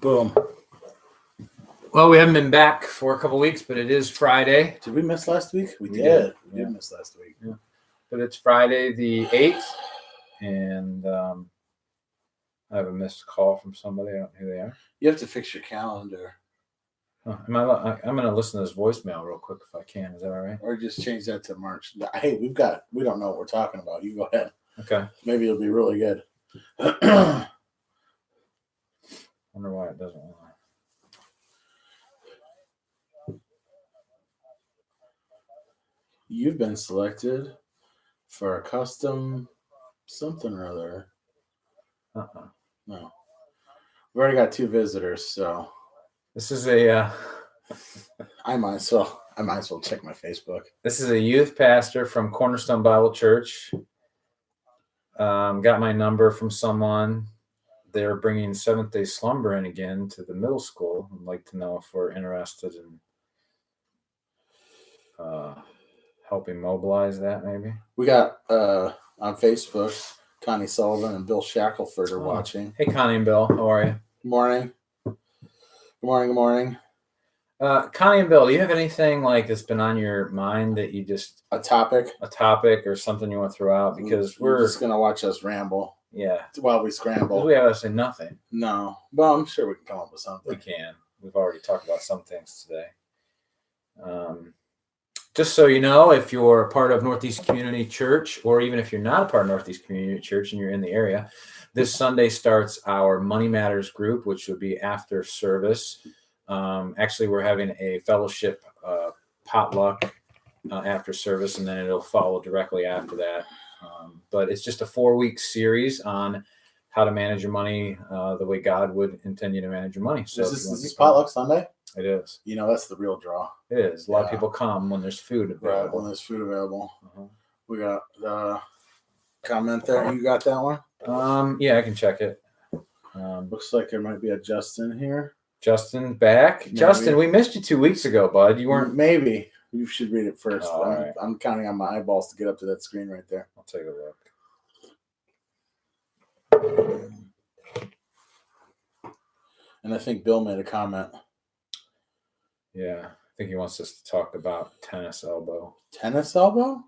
Boom. Well, we haven't been back for a couple weeks, but it is Friday. Did we miss last week? We did. did. We Yeah. did miss last week. Yeah. But it's Friday the 8th, and I have a missed call from somebody. I don't know who they are. You have to fix your calendar. I'm going to listen to this voicemail real quick if I can. Is that all right? Or just change that to March. Hey, we don't know what we're talking about. You go ahead. Okay. Maybe it'll be really good. I wonder why it doesn't want to. You've been selected for a custom something or other. No. We've already got 2 visitors, so this is a I might as well check my Facebook. This is a youth pastor from Cornerstone Bible Church. Got my number from someone. They're bringing Seventh Day Slumber in again to the middle school. I'd like to know if we're interested in helping mobilize that, maybe. We got on Facebook, Connie Sullivan and Bill Shackelford are watching. Hey, Connie and Bill, how are you? Good morning. Good morning. Good morning. Connie and Bill, do you have anything like that's been on your mind that you just a topic or something you want to throw out? Because we're just gonna watch us ramble. Yeah. While we scramble. We have to say nothing. No. Well, I'm sure we can come up with something. We can. We've already talked about some things today. Just so you know, if you're a part of Northeast Community Church, or even if you're not a part of Northeast Community Church and you're in the area, this Sunday starts our Money Matters group, which will be after service. Actually, we're having a fellowship potluck after service, and then it'll follow directly after that. But it's just a 4-week series on how to manage your money the way God would intend you to manage your money. So is this potluck Sunday? It is. You know, that's the real draw. It is. A lot of people come when there's food available. Right, when there's food available. Uh-huh. We got comment there. You got that one? Yeah, I can check it. Looks like there might be a Justin here. Justin back. Maybe. Justin, we missed you 2 weeks ago, bud. You weren't. Maybe you should read it first. Right. I'm counting on my eyeballs to get up to that screen right there. I'll take a look. And I think Bill made a comment. Yeah, I think he wants us to talk about tennis elbow. Tennis elbow?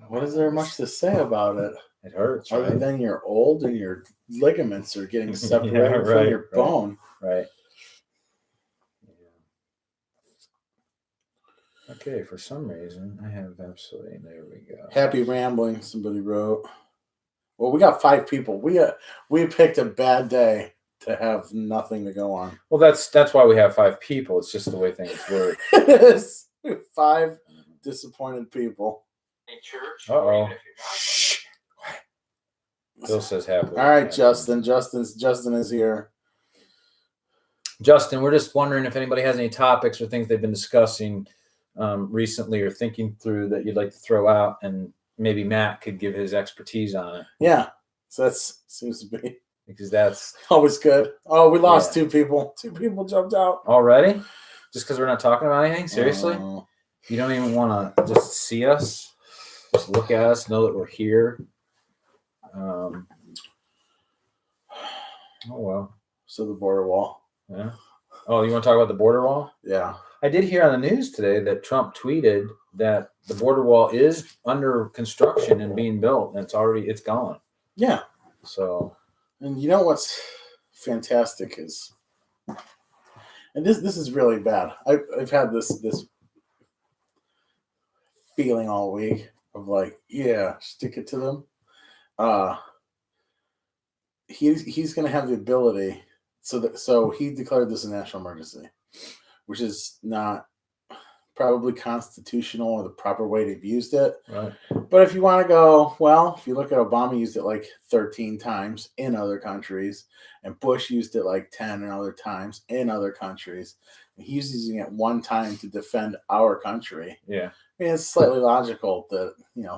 What is there much to say about it? It hurts. Other right? than you're old and your ligaments are getting separated from your bone. Right. Yeah. Okay, for some reason, I have absolutely. There we go. Happy rambling, somebody wrote. Well, we got 5 people. We picked a bad day to have nothing to go on. Well, that's why we have 5 people. It's just the way things work. It is 5 disappointed people. Uh-oh. Shh. Bill says happily. All right, Justin. Justin is here. Justin, we're just wondering if anybody has any topics or things they've been discussing recently or thinking through that you'd like to throw out, and maybe Matt could give his expertise on it. Yeah, so that seems to be because that's always good. Oh, we lost 2 people. 2 people jumped out already, just because we're not talking about anything. Seriously, you don't even want to just see us, just look at us, know that we're here. Oh well. So the border wall. Yeah. Oh, you want to talk about the border wall? Yeah. I did hear on the news today that Trump tweeted that the border wall is under construction and being built, and it's gone. Yeah. So, and you know what's fantastic is, and this is really bad. I've had this feeling all week of like, yeah, stick it to them. He's going to have the ability. So he declared this a national emergency, which is not probably constitutional or the proper way to have used it. Right. But if you want to go, well, if you look at Obama used it like 13 times in other countries, and Bush used it like 10 and other times in other countries. And he's using it one time to defend our country. Yeah. I mean, it's slightly logical that,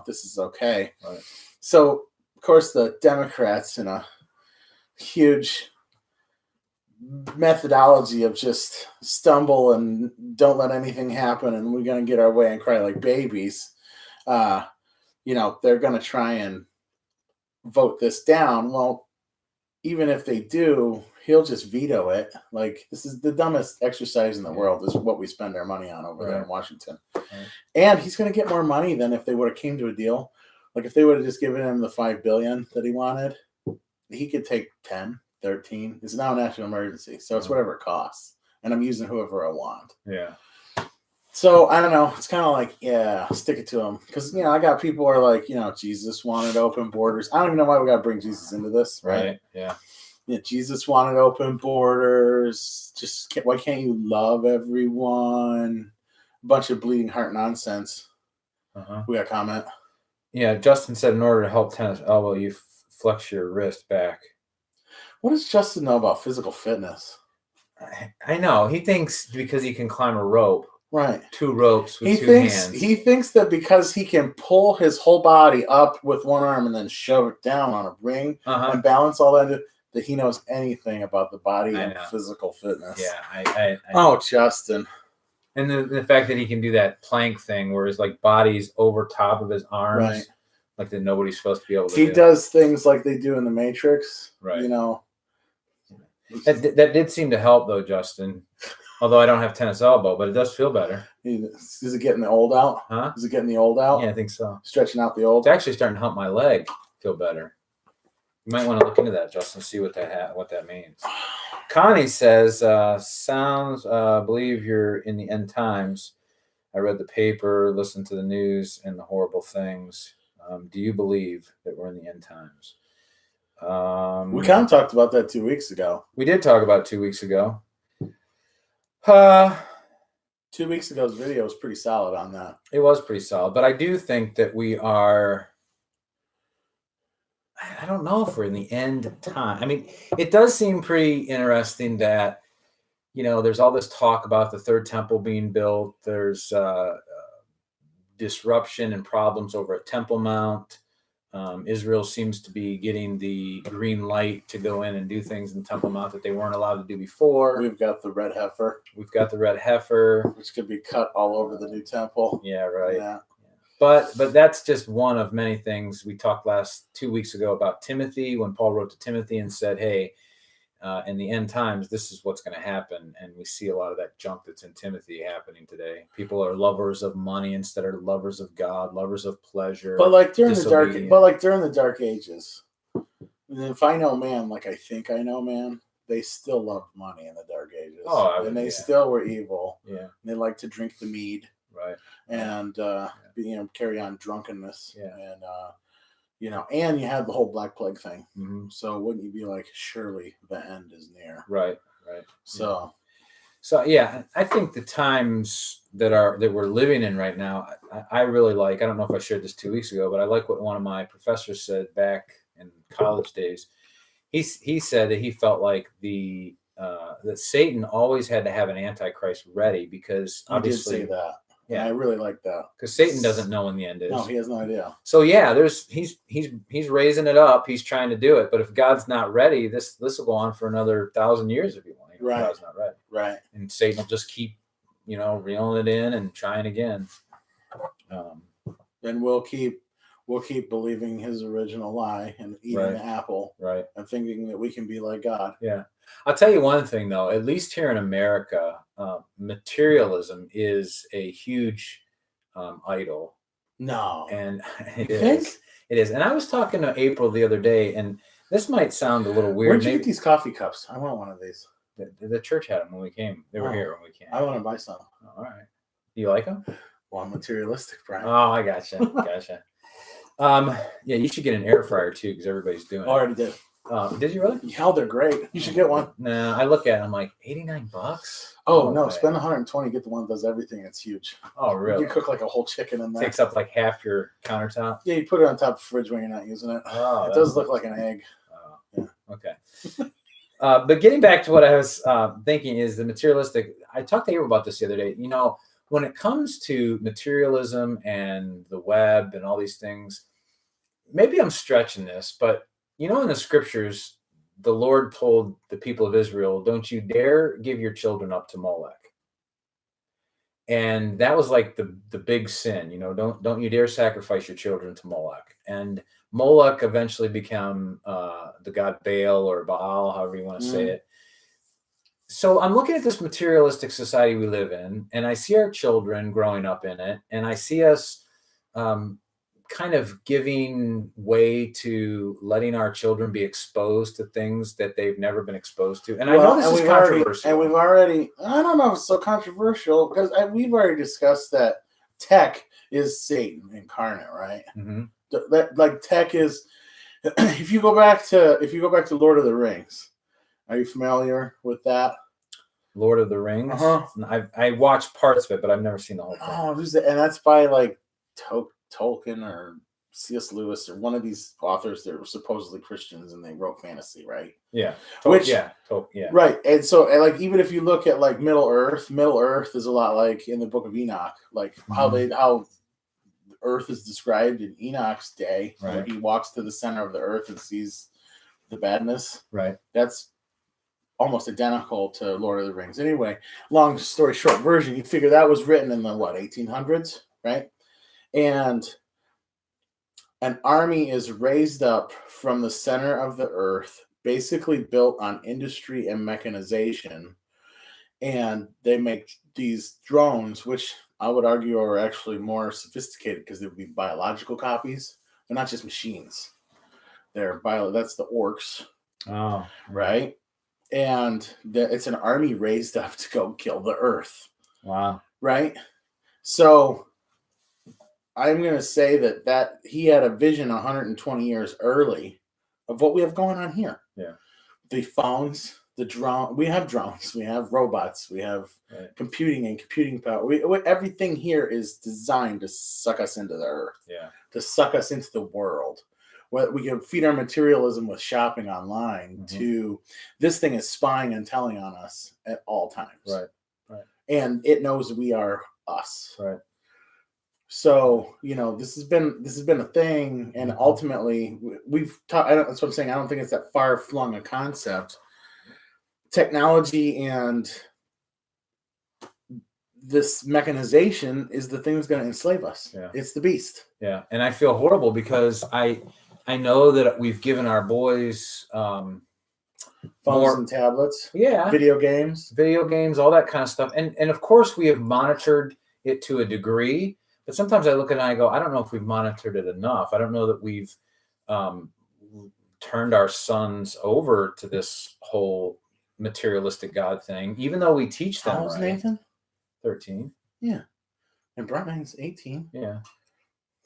this is okay. Right. So, of course, the Democrats in a huge methodology of just stumble and don't let anything happen and we're going to get our way and cry like babies, they're going to try and vote this down. Well, even if they do, he'll just veto it. Like, this is the dumbest exercise in the world. This is what we spend our money on over there in Washington. And he's going to get more money than if they would have came to a deal. Like, if they would have just given him the $5 billion that he wanted, he could take 10, 13. It's now a national emergency, so it's whatever it costs. And I'm using whoever I want. Yeah. So I don't know. It's kind of like, yeah, stick it to him. Because, I got people who are like, Jesus wanted open borders. I don't even know why we got to bring Jesus into this, right? Yeah. Yeah, Jesus wanted open borders. Why can't you love everyone? A bunch of bleeding heart nonsense. We got a comment. Yeah, Justin said in order to help tennis elbow, you flex your wrist back. What does Justin know about physical fitness? I know. He thinks because he can climb a rope. Right. 2 ropes with two hands. He thinks that because he can pull his whole body up with one arm and then shove it down on a ring and balance all that he knows anything about the body and physical fitness. Yeah. Oh, Justin. And the fact that he can do that plank thing where his body's over top of his arms, like that nobody's supposed to be able to do. He does things like they do in the Matrix. Right. That did seem to help though, Justin. Although I don't have tennis elbow, but it does feel better. Is it getting the old out? Huh? Is it getting the old out? Yeah, I think so. Stretching out the old? It's actually starting to help my leg feel better. You might want to look into that, Justin, see what that means. Connie says, believe you're in the end times. I read the paper, listened to the news and the horrible things. Do you believe that we're in the end times? We kind of talked about that 2 weeks ago. We did talk about 2 weeks ago. 2 weeks ago's video was pretty solid on that. It was pretty solid, but I do think that we are. I don't know if we're in the end time. I mean, it does seem pretty interesting that, there's all this talk about the third temple being built. There's disruption and problems over at Temple Mount. Israel seems to be getting the green light to go in and do things in Temple Mount that they weren't allowed to do before. We've got the red heifer. Which could be cut all over the new temple. Yeah, right. Yeah. But that's just one of many things. We talked 2 weeks ago about Timothy, when Paul wrote to Timothy and said, hey, in the end times, this is what's going to happen. And we see a lot of that junk that's in Timothy happening today. People are lovers of money instead of lovers of God, lovers of pleasure. But during the dark ages, if I know man, like I think I know man, they still loved money in the dark ages. And they still were evil. Yeah. And they like to drink the mead. Right. And carry on drunkenness. Yeah. And and you had the whole Black Plague thing. Mm-hmm. So wouldn't you be like, surely the end is near? Right. So yeah, I think the times that we're living in right now, I really like. I don't know if I shared this 2 weeks ago, but I like what one of my professors said back in college days. He said that he felt like that Satan always had to have an antichrist ready because obviously he did say that. Yeah, and I really like that because Satan doesn't know when the end is. No, he has no idea. So yeah, he's raising it up. He's trying to do it, but if God's not ready, this will go on for another 1,000 years if you want. Right. God's not ready. Right. And Satan will just keep, reeling it in and trying again. Then we'll keep believing his original lie and eating the apple. Right. And thinking that we can be like God. Yeah. I'll tell you one thing though, at least here in America, materialism is a huge idol. No. And it is. It is. And I was talking to April the other day, and this might sound a little weird. Where'd you get these coffee cups? I want one of these. The church had them when we came. They were here when we came. I want to buy some. All right. You like them? Well, I'm materialistic, Brian. Oh, I gotcha. Yeah, you should get an air fryer too, because everybody's doing it. I already did. Did you really? Yeah, they're great. You should get one. Nah, I look at it, I'm like, $89? Oh, no, spend $120, get the one that does everything. It's huge. Oh, really? You cook like a whole chicken in there. Takes up like half your countertop. Yeah, you put it on top of the fridge when you're not using it. Oh, it does look like an egg. Oh, yeah. Okay. But getting back to what I was thinking is the materialistic. I talked to April about this the other day. When it comes to materialism and the web and all these things, maybe I'm stretching this, but in the scriptures, the Lord told the people of Israel, don't you dare give your children up to Molech. And that was like the big sin, don't you dare sacrifice your children to Molech. And Molech eventually became the god Baal or Baal, however you want to say it. So I'm looking at this materialistic society we live in, and I see our children growing up in it, and I see us um, kind of giving way to letting our children be exposed to things that they've never been exposed to. And I know this is controversial. We've already, I don't know if it's so controversial because we've already discussed that tech is Satan incarnate, right? Mhm. That like tech is. If you go back to Lord of the Rings, are you familiar with that? Lord of the Rings. I watched parts of it, but I've never seen the whole thing. Oh, and that's by like Tolkien or C.S. Lewis or one of these authors that were supposedly Christians and they wrote fantasy, right? Yeah. Yeah. Right. And so, and like, even if you look at like Middle Earth is a lot like in the Book of Enoch, like how Earth is described in Enoch's day, right. where he walks to the center of the earth and sees the badness. Right. That's almost identical to Lord of the Rings. Anyway, long story short version, you figure that was written in the 1800s, right? And an army is raised up from the center of the earth, basically built on industry and mechanization. And they make these drones, which I would argue are actually more sophisticated because they would be biological copies. They're not just machines. That's the orcs. Oh, right. And it's an army raised up to go kill the earth. Wow. Right. So I'm going to say that he had a vision 120 years early of what we have going on here. Yeah. The phones, the drone. We have drones. We have robots. We have computing and computing power. Everything here is designed to suck us into the earth. Yeah. To suck us into the world. We can feed our materialism with shopping online to this thing is spying and telling on us at all times. Right. Right. And it knows we are us. Right. So, this has been a thing. And ultimately we've talked, that's what I'm saying. I don't think it's that far flung a concept. Technology and this mechanization is the thing that's going to enslave us. Yeah. It's the beast. Yeah. And I feel horrible because I know that we've given our boys phones and tablets, video games, all that kind of stuff. And of course we have monitored it to a degree, but sometimes I look at it and I go, I don't know if we've monitored it enough. I don't know that we've turned our sons over to this whole materialistic God thing, even though we teach them. How old's Nathan? 13. Yeah. And Brian's 18. Yeah.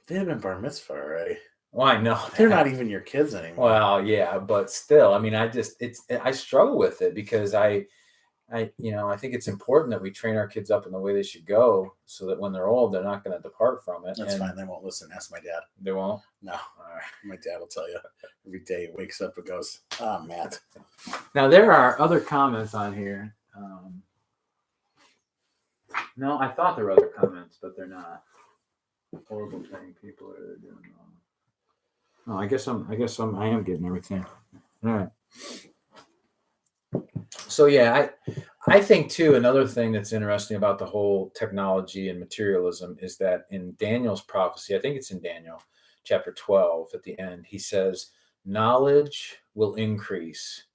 They have been bar mitzvah already. Well, I know they're not even your kids anymore. Well, yeah, but still, I mean, I struggle with it because I think it's important that we train our kids up in the way they should go, so that when they're old, they're not going to depart from it. That's fine. They won't listen. Ask my dad. They won't. No. My dad will tell you every day. He wakes up and goes, "Ah, Matt." Now there are other comments on here. No, I thought there were other comments, but they're not. Horrible thing people are doing wrong. Oh, I am getting everything. All right. So yeah, I think too, another thing that's interesting about the whole technology and materialism is that in Daniel's prophecy, I think it's in Daniel chapter 12 at the end, he says, knowledge will increase.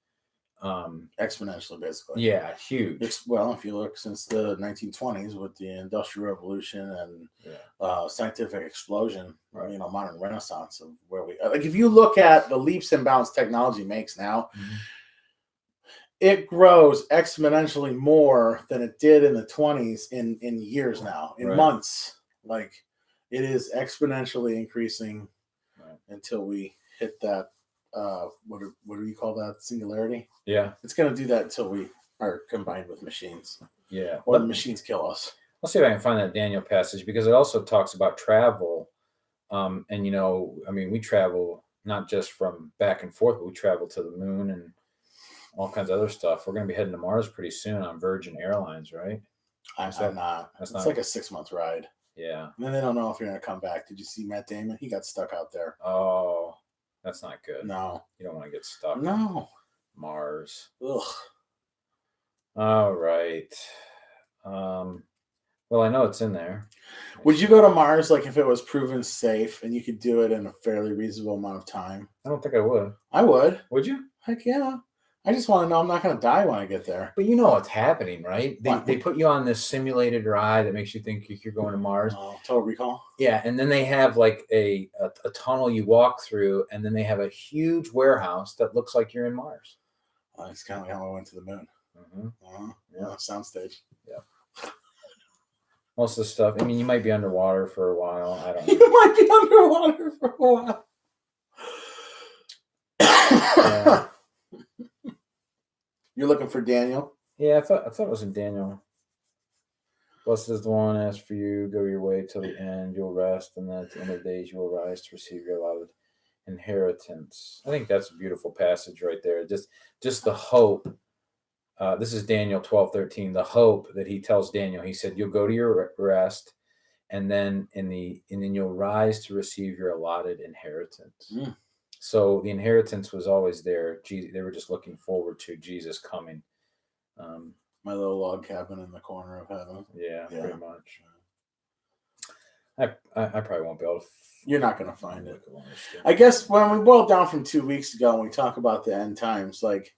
Exponentially, basically. Yeah, huge. Well, if you look since the 1920s with the Industrial Revolution and scientific explosion, right. Modern renaissance of where we like. If you look at the leaps and bounds technology makes now, it grows exponentially more than it did in the 20s in years now, in months. Like it is exponentially increasing until we hit that. What do you call that? Singularity? Yeah. It's going to do that until we are combined with machines. Yeah. Or the machines kill us. Let's see if I can find that Daniel passage because it also talks about travel. And, I mean, we travel not just from back and forth, but we travel to the moon and all kinds of other stuff. We're going to be heading to Mars pretty soon on Virgin Airlines, right? I'm not. It's like a 6-month ride. Yeah. And then they don't know if you're going to come back. Did you see Matt Damon? He got stuck out there. Oh, that's not good. No. You don't want to get stuck. No. Mars. Ugh. All right. Well, I know it's in there. Would you go to Mars like if it was proven safe and you could do it in a fairly reasonable amount of time? I don't think I would. I would. Would you? Heck yeah. I just want to know I'm not going to die when I get there. But you know what's happening, right? What? They put you on this simulated ride that makes you think you're going to Mars. Total Recall. Yeah, and then they have like a tunnel you walk through, and then they have a huge warehouse that looks like you're in Mars. It's kind of like how I went to the moon. Yeah, soundstage. Yeah. Most of the stuff. I mean, you might be underwater for a while. I don't know. You might be underwater for a while. Yeah. You're looking for Daniel? Yeah, I thought it was in Daniel. Blessed is the one as for you, go your way till the end, you'll rest, and then at the end of the days you will rise to receive your allotted inheritance. I think that's a beautiful passage right there. Just the hope. This is Daniel 12:13. The hope that he tells Daniel. He said, "You'll go to your rest, and then you'll rise to receive your allotted inheritance." Mm. So the inheritance was always there. They were just looking forward to Jesus coming. My little log cabin in the corner of heaven. Yeah. Pretty much. I probably won't be able to. You're not going to find it. I guess when we boiled down from 2 weeks ago and we talk about the end times, like,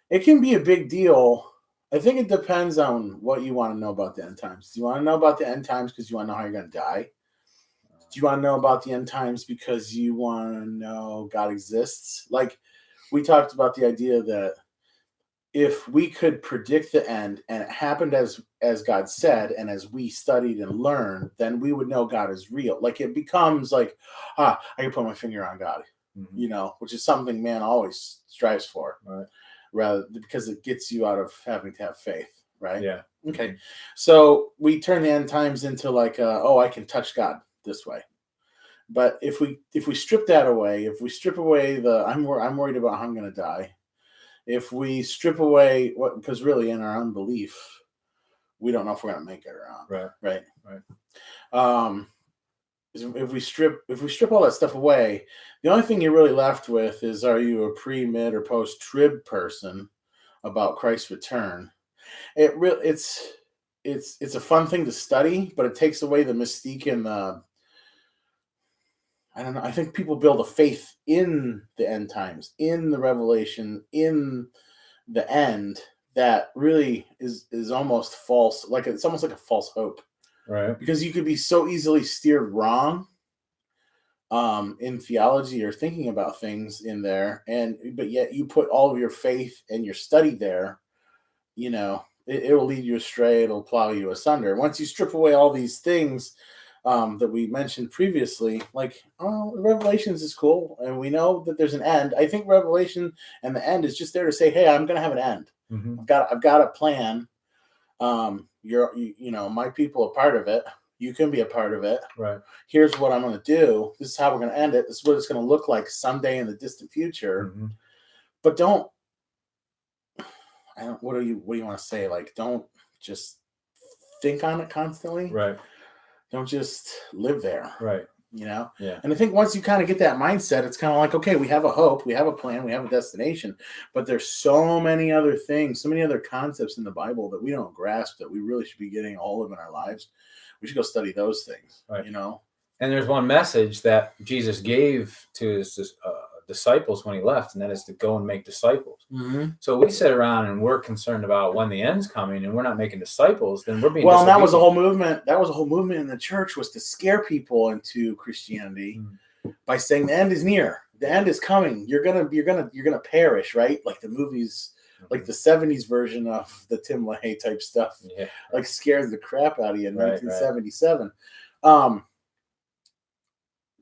it can be a big deal. I think it depends on what you want to know about the end times. Do you want to know about the end times because you want to know how you're going to die? Do you want to know about the end times because you want to know God exists? Like, we talked about the idea that if we could predict the end and it happened as God said, and as we studied and learned, then we would know God is real. Like, it becomes like, I can put my finger on God, which is something man always strives for, right? Rather, because it gets you out of having to have faith, right? Yeah. Okay. So we turn the end times into like, I can touch God this way. But if we strip that away, if we strip away I'm worried about how I'm going to die. If we strip away because really in our unbelief, we don't know if we're going to make it or not. Right. If we strip all that stuff away, the only thing you're really left with is, are you a pre, mid, or post trib person about Christ's return? It's a fun thing to study, but it takes away the mystique and I don't know. I think people build a faith in the end times, in the revelation, in the end that really is almost false. Like, it's almost like a false hope, right? Because you could be so easily steered wrong in theology or thinking about things in there, but yet you put all of your faith and your study there. It will lead you astray. It'll plow you asunder. Once you strip away all these things that we mentioned previously, like, Revelations is cool, and we know that there's an end. I think Revelation and the end is just there to say, hey, I'm going to have an end. Mm-hmm. I've got a plan. My people are part of it. You can be a part of it. Right. Here's what I'm going to do. This is how we're going to end it. This is what it's going to look like someday in the distant future. Mm-hmm. But what do you want to say? Like, don't just think on it constantly. Right. Don't just live there. Right. Yeah. And I think once you kind of get that mindset, it's kind of like, okay, we have a hope, we have a plan, we have a destination, but there's so many other things, so many other concepts in the Bible that we don't grasp that we really should be getting a hold of in our lives. We should go study those things, right. And there's one message that Jesus gave to his disciples when he left, and that is to go and make disciples. Mm-hmm. So we sit around and we're concerned about when the end's coming, and we're not making disciples. Then we're being and that was a whole movement. That was a whole movement in the church, was to scare people into Christianity by saying the end is near, the end is coming. You're gonna perish, right? Like the movies, like the 70s version of the Tim LaHaye type stuff, like scares the crap out of you in 1977.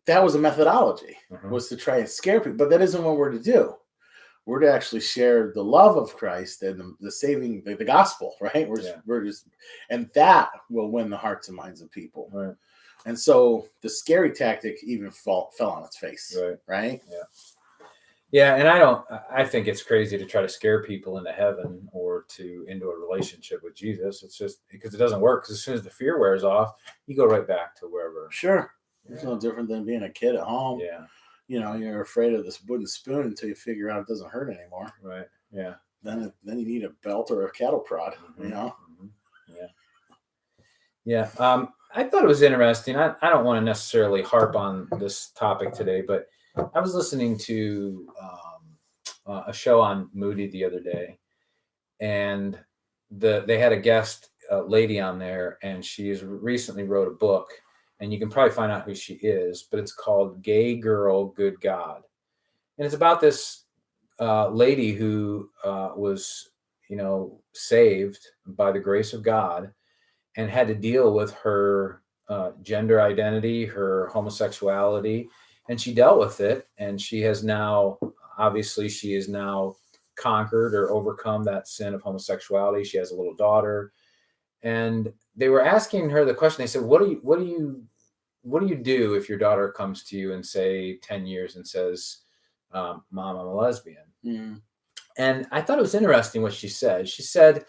That was a methodology, was to try and scare people, but that isn't what we're to do. We're to actually share the love of Christ and the saving, the gospel, right? We're just, and that will win the hearts and minds of people. Right. And so the scary tactic even fell on its face. Right. Yeah. And I think it's crazy to try to scare people into heaven or into a relationship with Jesus. It's just because it doesn't work. Because as soon as the fear wears off, you go right back to wherever. Sure. It's no different than being a kid at home. Yeah. You're afraid of this wooden spoon until you figure out it doesn't hurt anymore. Right. Yeah. Then you need a belt or a cattle prod, Yeah. I thought it was interesting. I don't want to necessarily harp on this topic today, but I was listening to a show on Moody the other day, and they had a guest lady on there, and she has recently wrote a book, and you can probably find out who she is, but it's called Gay Girl, Good God. And it's about this lady who was, saved by the grace of God and had to deal with her gender identity, her homosexuality, and she dealt with it. And she has now, obviously, she is now conquered or overcome that sin of homosexuality. She has a little daughter, and they were asking her the question. They said, what do you do if your daughter comes to you in, say, 10 years and says, Mom, I'm a lesbian? Mm. And I thought it was interesting what she said. She said,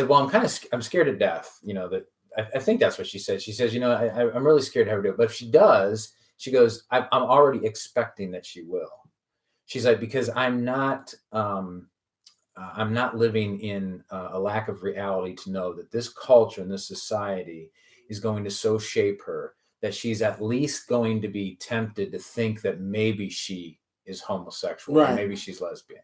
well, I'm scared to death, that I think that's what she said. She says, I'm really scared to have her do it. But if she does, she goes, I'm already expecting that she will. She's like, because I'm not living in a lack of reality to know that this culture and this society is going to so shape her that she's at least going to be tempted to think that maybe she is homosexual, right, or maybe she's lesbian.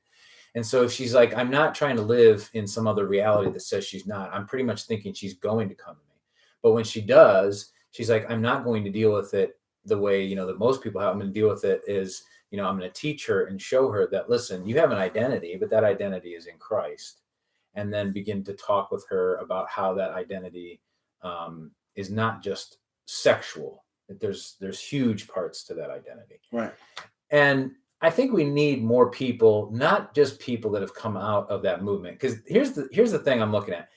And so she's like, I'm not trying to live in some other reality that says she's not. I'm pretty much thinking she's going to come to me. But when she does, she's like, I'm not going to deal with it the way, that most people have. I'm going to deal with it is, I'm going to teach her and show her that, listen, you have an identity, but that identity is in Christ. And then begin to talk with her about how that identity is not just sexual. There's huge parts to that identity. Right. And I think we need more people, not just people that have come out of that movement. Because here's the thing I'm looking at.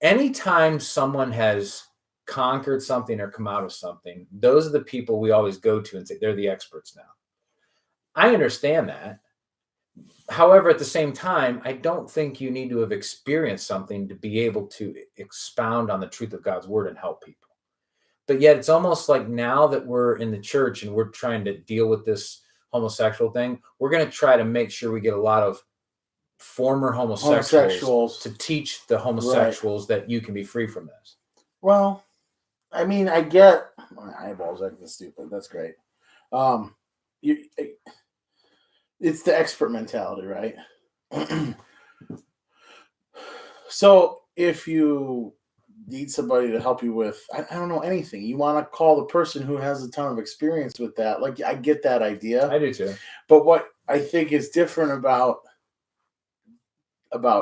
Anytime someone has conquered something or come out of something, those are the people we always go to and say, they're the experts now. I understand that. However, at the same time, I don't think you need to have experienced something to be able to expound on the truth of God's word and help people. But yet it's almost like now that we're in the church and we're trying to deal with this homosexual thing, we're going to try to make sure we get a lot of former homosexuals to teach the homosexuals that you can be free from this. Well, I mean, I get my eyeballs acting stupid. That's great. It's the expert mentality, right? So if you need somebody to help you with, I don't know, anything, you want to call the person who has a ton of experience with that. Like, I get that idea. I do too. But what I think is different about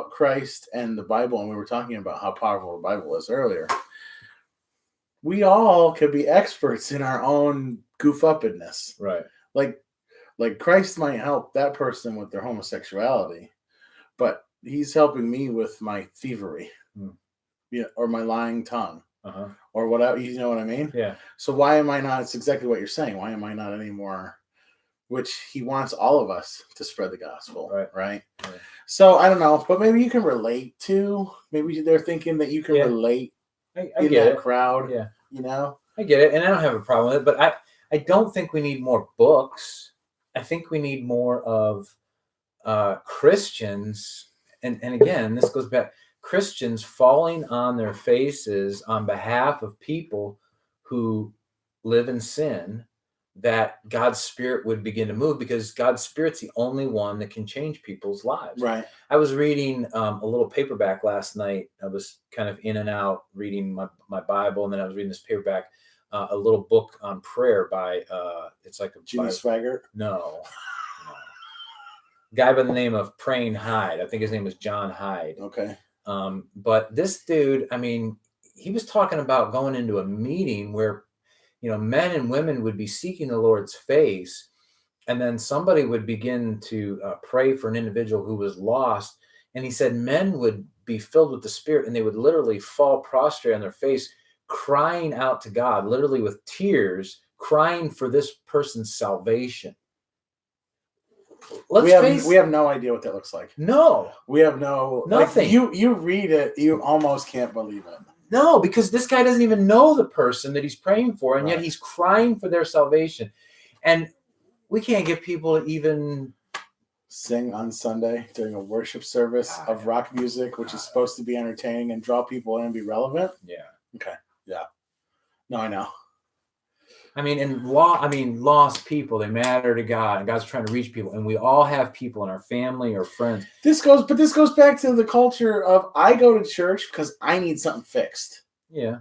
Christ and the Bible, and we were talking about how powerful the Bible is earlier, we all could be experts in our own goof uppedness. Right. Like Christ might help that person with their homosexuality, but he's helping me with my thievery, or my lying tongue, or whatever. You know what I mean? Yeah. So why am I not? It's exactly what you're saying. Why am I not anymore? Which he wants all of us to spread the gospel, right? So I don't know, but maybe you can relate to. Maybe they're thinking that you can relate I get that crowd. Yeah, I get it, and I don't have a problem with it. But I don't think we need more books. I think we need more of Christians, and again, this goes back, Christians falling on their faces on behalf of people who live in sin, that God's Spirit would begin to move, because God's Spirit's the only one that can change people's lives. Right. I was reading a little paperback last night. I was kind of in and out reading my Bible, and then I was reading this paperback, a little book on prayer by it's like a Jimmy Swaggart. No. Guy by the name of Praying Hyde. I think his name was John Hyde. Okay. But this dude, I mean, he was talking about going into a meeting where, men and women would be seeking the Lord's face, and then somebody would begin to pray for an individual who was lost. And he said men would be filled with the Spirit, and they would literally fall prostrate on their face, crying out to God, literally with tears, crying for this person's salvation. We have no idea what that looks like. No. We have nothing. Like, you read it, you almost can't believe it. No, because this guy doesn't even know the person that he's praying for, and yet he's crying for their salvation. And we can't get people to even sing on Sunday during a worship service of rock music, which is supposed to be entertaining and draw people in and be relevant. Yeah. Okay. Yeah. No, I know. I mean, lost people, they matter to God, and God's trying to reach people, and we all have people in our family or friends. This goes back to the culture of I go to church because I need something fixed. Yeah.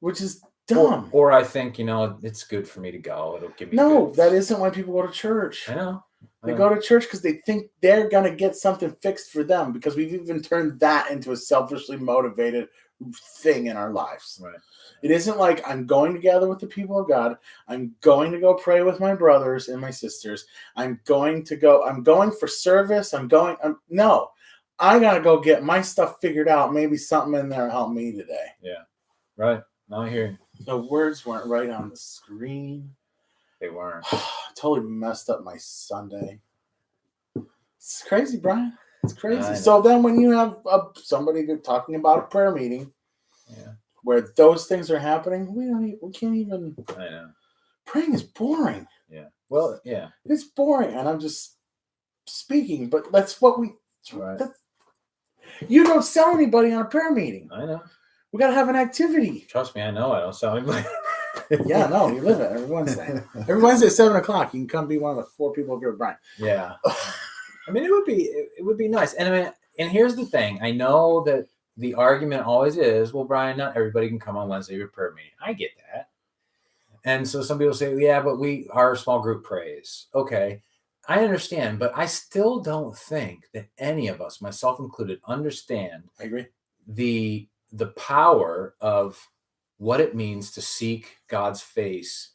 Which is dumb. Or I think, it's good for me to go. It'll give me that isn't why people go to church. I know. They go to church because they think they're going to get something fixed for them, because we've even turned that into a selfishly motivated thing in our lives. Right. It isn't like I'm going to gather with the people of God. I'm going to go pray with my brothers and my sisters. I'm going for service. No, I got to go get my stuff figured out. Maybe something in there will help me today. Yeah. Right. Now I hear you. The words weren't right on the screen. They weren't. Totally messed up my Sunday. It's crazy, Brian. It's crazy. I So then when you have somebody talking about a prayer meeting, where those things are happening, we can't even. I know. Praying is boring. Yeah. Well, yeah. It's boring, and I'm just speaking, but that's what we. Right. You don't sell anybody on a prayer meeting. I know. We got to have an activity. Trust me, I know. I don't sell anybody. Yeah, no, you live it every Wednesday. Every Wednesday at 7:00, you can come be one of the 4 people here with Brian. Yeah. I mean, it would be nice. And and here's the thing. I know that the argument always is, well, Brian, not everybody can come on Wednesday to prayer meeting. I get that. And so some people say, yeah, but our small group prays. Okay. I understand, but I still don't think that any of us, myself included, understand. I agree. The power of what it means to seek God's face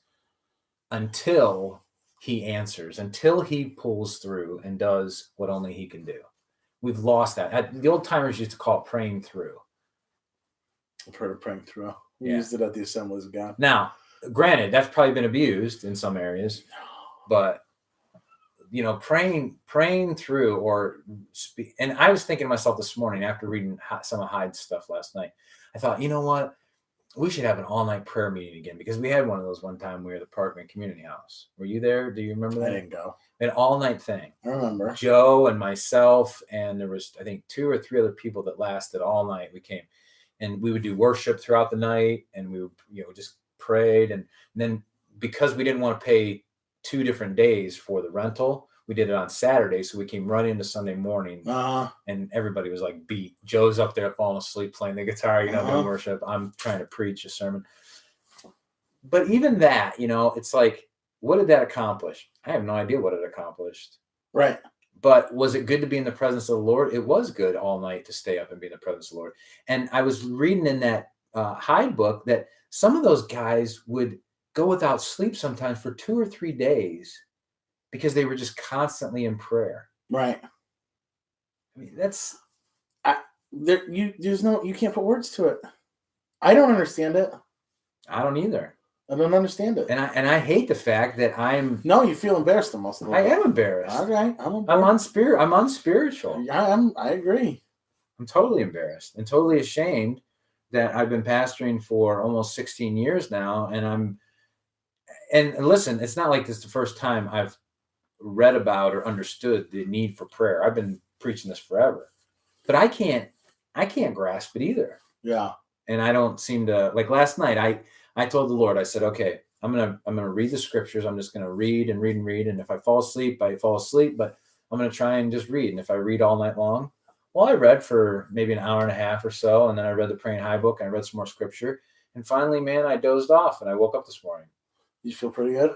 until he answers, until he pulls through and does what only he can do. We've lost that. The old timers used to call it praying through. I've heard of praying through. We Yeah. used it at the Assemblies of God. Now, granted, that's probably been abused in some areas, but praying through or speak. And I was thinking to myself this morning after reading some of Hyde's stuff last night, I thought, you know what? We should have an all-night prayer meeting again, because we had one of those one time we were at the Parkman Community House. Were you there? Do you remember that? I didn't go. An all-night thing. I remember. Joe and myself, and there was, I think, 2 or 3 other people that lasted all night. We came, and we would do worship throughout the night, and we would, just prayed. And then because we didn't want to pay 2 different days for the rental, we did it on Saturday. So we came right into Sunday morning, and everybody was like beat. Joe's up there falling asleep playing the guitar, doing worship. I'm trying to preach a sermon. But even that, it's like, what did that accomplish? I have no idea what it accomplished. Right. But was it good to be in the presence of the Lord? It was good all night to stay up and be in the presence of the Lord. And I was reading in that Hyde book that some of those guys would go without sleep sometimes for 2 or 3 days because they were just constantly in prayer. Right. I mean, that's you can't put words to it. I don't understand it. I don't either. I don't understand it. And I hate the fact that No, you feel embarrassed almost. I am embarrassed. Okay, I'm unspiritual. I agree. I'm totally embarrassed and totally ashamed that I've been pastoring for almost 16 years now. And listen, it's not like this is the first time I've read about or understood the need for prayer. I've been preaching this forever, but I can't grasp it either. Yeah. And I don't seem to, like last night, I told the Lord, I said, okay, I'm going to read the scriptures. I'm just going to read and read and read. And if I fall asleep, I fall asleep, but I'm going to try and just read. And if I read all night long, well, I read for maybe an hour and a half or so. And then I read the Praying High book and I read some more scripture. And finally, man, I dozed off and I woke up this morning. You feel pretty good?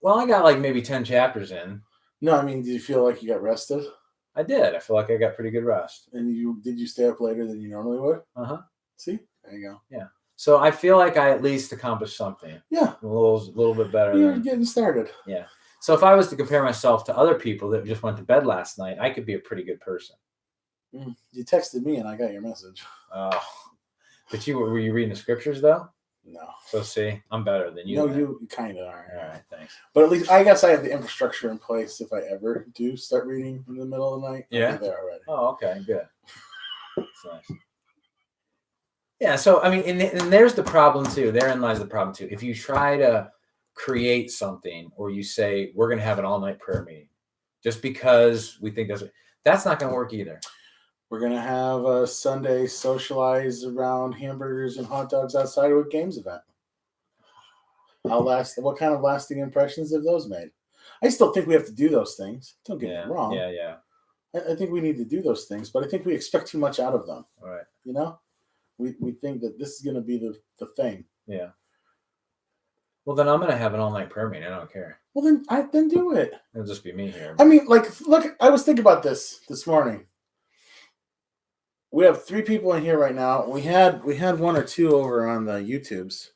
Well, I got like maybe 10 chapters in. No, I mean, did you feel like you got rested? I did. I feel like I got pretty good rest. And did you stay up later than you normally would? Uh-huh. See? There you go. Yeah. So I feel like I at least accomplished something. Yeah. A little bit better. You're getting started. Yeah. So if I was to compare myself to other people that just went to bed last night, I could be a pretty good person. You texted me and I got your message. Oh. But were you reading the scriptures though? No. So see, I'm better than you. No, then. you kind of are. All right, thanks. But at least I guess I have the infrastructure in place if I ever do start reading in the middle of the night. Yeah. I'll be there already. Oh, okay, good. That's nice. Yeah, so I mean, and there's the problem too. Therein lies the problem too. If you try to create something, or you say we're going to have an all-night prayer meeting, just because we think that's not going to work either. We're gonna have a Sunday socialize around hamburgers and hot dogs outside of a games event. What kind of lasting impressions have those made? I still think we have to do those things. Don't get me wrong. Yeah. I think we need to do those things, but I think we expect too much out of them. All right. You know, we think that this is going to be the thing. Yeah. Well, then I'm going to have an all-night prayer meeting. I don't care. Well, then do it. It'll just be me here. I mean, like, look, I was thinking about this morning. We have 3 people in here right now. We had 1 or 2 over on the YouTubes.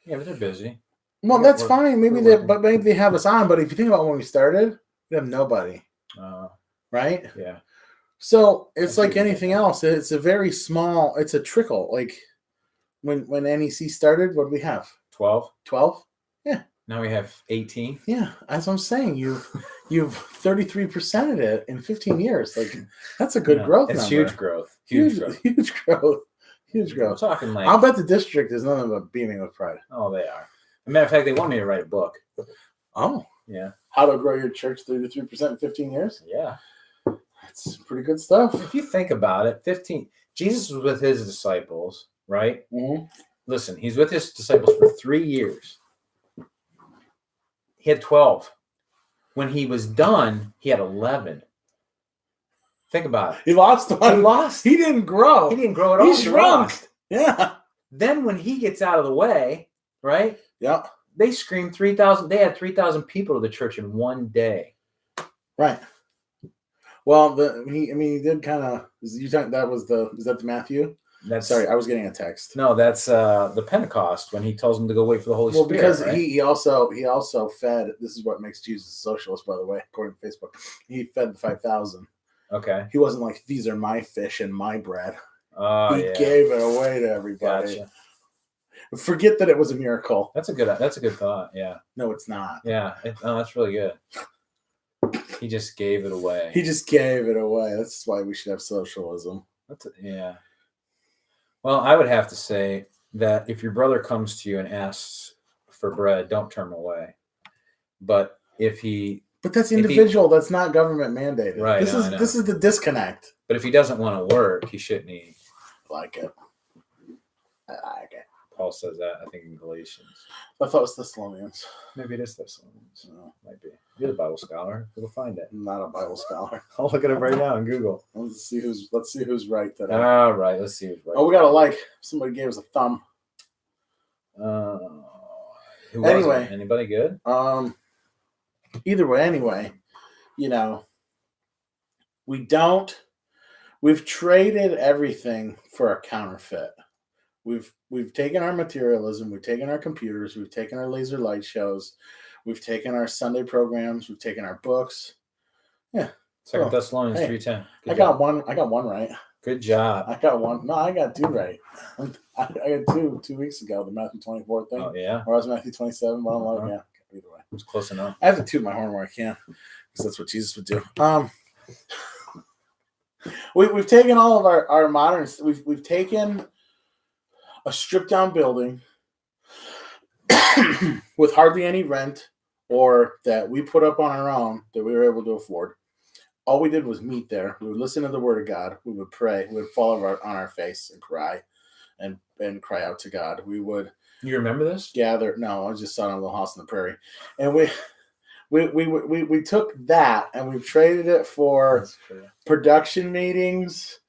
Yeah, but they're busy. Well, that's fine. Maybe they have us on. But if you think about when we started, we have nobody. Right? Yeah. So it's like anything else. It's a very small. It's a trickle. Like when NEC started, what did we have? 12. 12. Yeah. Now we have 18. Yeah, as I'm saying, you've 33%ed it in 15 years. Like that's a good growth. It's number. Huge growth. Huge growth. Huge growth. Huge growth. We're talking like I'll bet the district is nothing but beaming with pride. Oh, they are. As a matter of fact, they want me to write a book. Oh. Yeah. How to grow your church 33% in 15 years? Yeah. That's pretty good stuff. If you think about it, Jesus was with his disciples, right? Mm-hmm. Listen, he's with his disciples for 3 years. He had 12. When he was done, he had 11. Think about it. He lost one. He lost. He didn't grow. He didn't grow at all. He shrunk. Yeah. Then when he gets out of the way, right? Yeah. They screamed 3,000. They had 3,000 people to the church in one day. Right. Well, he did kind of. Is that the Matthew? Sorry, I was getting a text. No, that's the Pentecost when he tells them to go wait for the Holy Spirit. Because right? he also fed. This is what makes Jesus a socialist, by the way, according to Facebook. He fed the 5,000. Okay. He wasn't like, these are my fish and my bread. He gave it away to everybody. Gotcha. Forget that it was a miracle. That's a good thought. Yeah. No, it's not. Yeah. That's really good. He just gave it away. He just gave it away. That's why we should have socialism. Yeah. Well, I would have to say that if your brother comes to you and asks for bread, don't turn him away. But that's individual. That's not government mandated. Right. This is the disconnect. But if he doesn't want to work, he shouldn't eat. I like it. Paul says that, I think, in Galatians. I thought it was Thessalonians. Maybe it is Thessalonians. No. Might be. You're the Bible scholar. We'll find it. I'm not a Bible scholar. I'll look it up right now on Google. Let's see who's right today. All right. Let's see who's right. Oh, we got a like. Somebody gave us a thumb. Anyway. Anybody good? Either way, anyway, we've traded everything for a counterfeit. We've taken our materialism, we've taken our computers, we've taken our laser light shows, we've taken our Sunday programs, we've taken our books. Yeah. 2 Thessalonians 3:10. I got one right. Good job. I got one. No, I got 2 right. I got 2 weeks ago, the Matthew 24 thing. Oh, yeah. Or I was Matthew 27, but I'm like, yeah, either way. It was close enough. I have to toot my horn where I can, because that's what Jesus would do. We've taken all of our moderns. We've taken a stripped down building with hardly any rent, or that we put up on our own that we were able to afford. All we did was meet there. We would listen to the word of God. We would pray. We would fall on our face and cry, and cry out to God. We would. You remember this? Gather. No, I just saw it in a little house in the prairie, and we took that and we traded it for production meetings,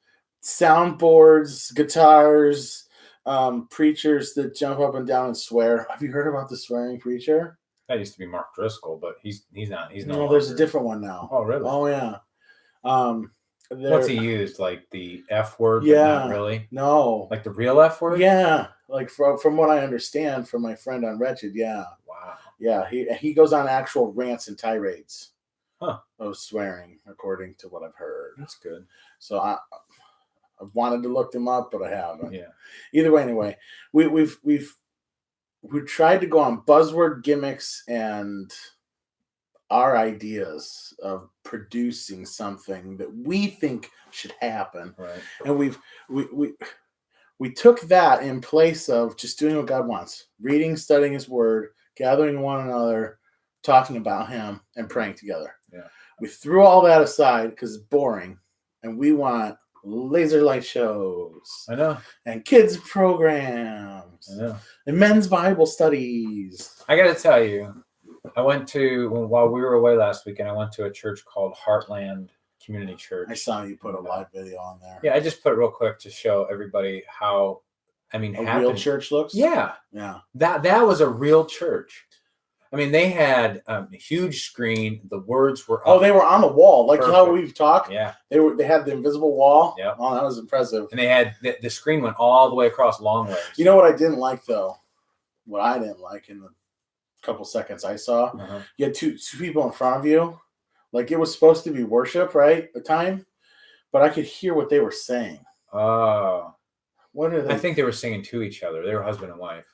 soundboards, guitars, preachers that jump up and down and swear. Have you heard about the swearing preacher? That used to be Mark Driscoll, but he's not. He's no. There's a different one now. Oh, really? Oh, yeah. What's he used? Like the F word? Yeah. But not really. No. Like the real F word? Yeah. Like from what I understand from my friend on Wretched. Yeah. Wow. Yeah. He goes on actual rants and tirades. Huh. Of swearing, according to what I've heard. That's good. So I've wanted to look them up, but I haven't. Yeah. Either way, anyway, we've tried to go on buzzword gimmicks and our ideas of producing something that we think should happen. Right. And we took that in place of just doing what God wants. Reading, studying his word, gathering one another, talking about him, and praying together. Yeah. We threw all that aside because it's boring, and we want laser light shows, I know. and kids programs, I know. and men's Bible studies. I got to tell you, while we were away last weekend, I went to a church called Heartland Community Church. I saw you put a live video on there. Yeah, I just put it real quick to show everybody how, a real church looks. Yeah. That was a real church. I mean, they had a huge screen. The words were up. Oh, they were on the wall, like Perfect. how we've talked. Yeah, they had the invisible wall. Yeah. Oh, that was impressive. And they had the screen went all the way across long ways. You know what I didn't like though? What I didn't like in the couple seconds I saw, you had two people in front of you. Like it was supposed to be worship, right? The time, but I could hear what they were saying. Oh, what are they? I think they were singing to each other. They were husband and wife.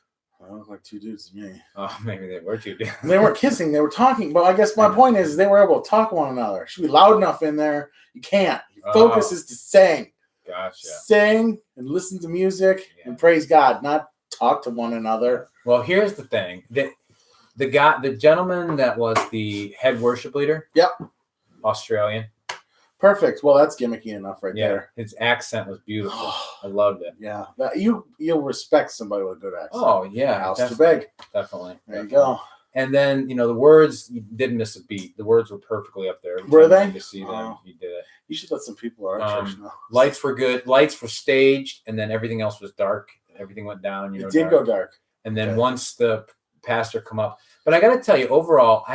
I look like two dudes to me. Oh, maybe they were two dudes. They weren't kissing. They were talking. But I guess my point is they were able to talk to one another. It should be loud enough in there. You can't. Your focus is to sing. Gotcha. Sing and listen to music and praise God, not talk to one another. Well, here's the thing. The gentleman that was the head worship leader. Yep. Australian. Perfect. Well, that's gimmicky enough right there. His accent was beautiful. I loved it. Yeah. You'll respect somebody with a good accent. Oh, yeah. House too big. Definitely. There you go. And then, the words, you didn't miss a beat. The words were perfectly up there. Were they? To see them, you did it. You should let some people at our church know. Lights were good. Lights were staged, and then everything else was dark. Everything went down. It did go dark. And then once the pastor come up. But I got to tell you, overall,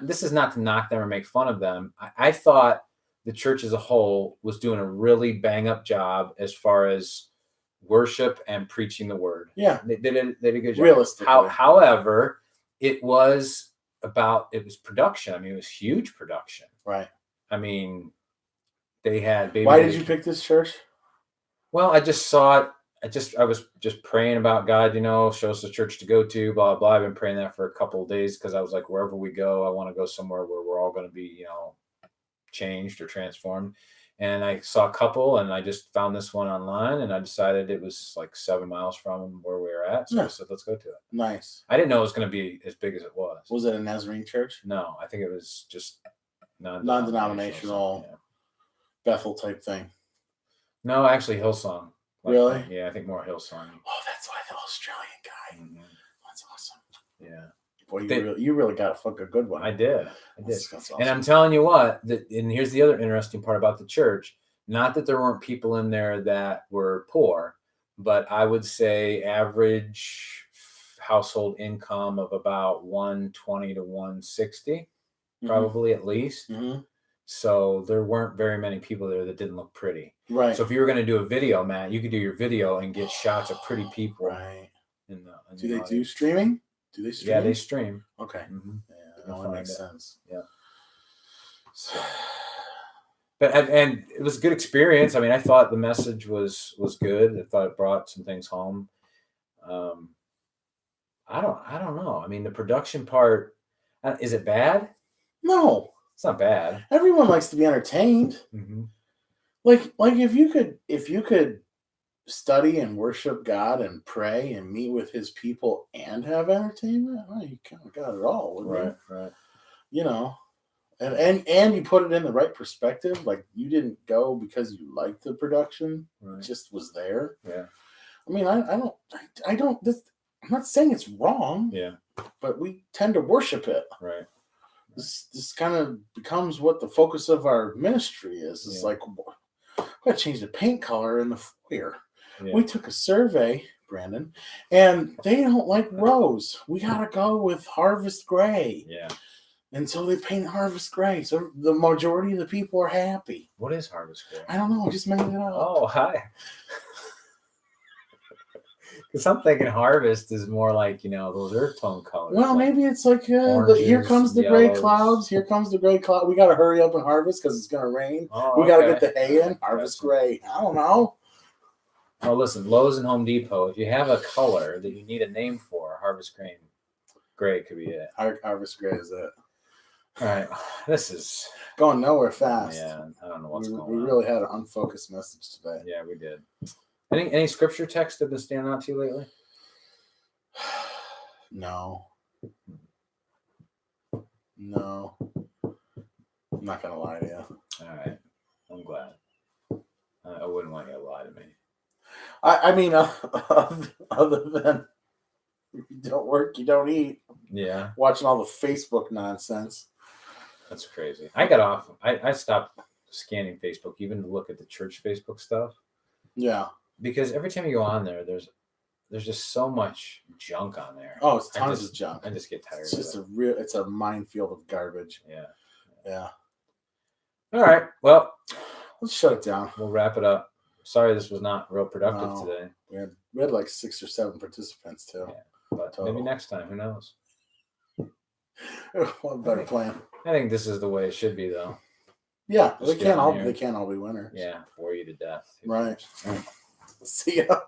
this is not to knock them or make fun of them. I thought the church as a whole was doing a really bang up job as far as worship and preaching the word. Yeah. They did a good job. Realistically. However, it was production. I mean, it was huge production. Right. I mean, they had Why did you pick this church? Well, I just saw it. I was just praying about God, show us the church to go to, blah, blah. I've been praying that for a couple of days because I was like, wherever we go, I want to go somewhere where we're all going to be, changed or transformed. And I saw a couple and I just found this one online and I decided it was like 7 miles from where we were at. So I said, let's go to it. Nice. I didn't know it was going to be as big as it was. Was it a Nazarene church? No, I think it was just non-denominational Bethel type thing. No, actually Hillsong. Really? Yeah, I think more Hillsong. Oh, that's why the Australian guy. Mm-hmm. That's awesome. Yeah. Boy, you really got a good one. I did. That's awesome. And I'm telling you what, and here's the other interesting part about the church. Not that there weren't people in there that were poor, but I would say average household income of about 120 to 160, probably at least. Mm-hmm. So there weren't very many people there that didn't look pretty. Right. So if you were going to do a video, Matt, you could do your video and get shots of pretty people. Right. Do they do streaming? Do they stream? Yeah, they stream. Okay. Mm-hmm. Yeah, that only makes sense. Yeah. So, and it was a good experience. I mean, I thought the message was good. I thought it brought some things home. I don't know. I mean, the production part, is it bad? No. It's not bad. Everyone likes to be entertained. Mm-hmm. Like if you could study and worship God and pray and meet with His people and have entertainment, well, you kind of got it all, wouldn't you? Right. And you put it in the right perspective. Like you didn't go because you liked the production; it just was there. Yeah. I mean, I don't. I'm not saying it's wrong. Yeah. But we tend to worship it. Right. This kind of becomes what the focus of our ministry is. It's like, we got to change the paint color in the foyer. Yeah. We took a survey, Brandon, and they don't like rose. We got to go with harvest gray. Yeah. And so they paint harvest gray. So the majority of the people are happy. What is harvest gray? I don't know. I just made it up. Oh, hi. Because I'm thinking harvest is more like, those earth tone colors. Well, like maybe it's like, oranges, here comes the yellows. gray clouds. Here comes the gray cloud. We got to hurry up and harvest because it's going to rain. Oh, we got to get the hay in. Harvest gray. I don't know. Oh, listen, Lowe's and Home Depot, if you have a color that you need a name for, harvest gray could be it. Harvest gray is it. All right. This is going nowhere fast. Yeah, I don't know what's going on. We really had an unfocused message today. Yeah, we did. Any scripture texts that have been standing out to you lately? No. I'm not gonna lie to you. All right. I'm glad. I wouldn't want you to lie to me. I mean, other than if you don't work, you don't eat. Yeah, Watching all the Facebook nonsense. that's crazy. I got off. I stopped scanning Facebook, even to look at the church Facebook stuff, Yeah. because every time you go on there, there's just so much junk on there. Oh, it's tons of junk. I just get tired It's of just it. it's a minefield of garbage. Yeah. Yeah. All right. Well, Let's shut it down. we'll wrap it up. Sorry, this was not real productive No. today, We had like 6 or 7 participants too. Yeah. but Total. maybe next time. Who knows? One better plan. I think this is the way it should be, though. Yeah, Just they get on can't here. they can't all be winners. Yeah, bore you to death. Right. See ya.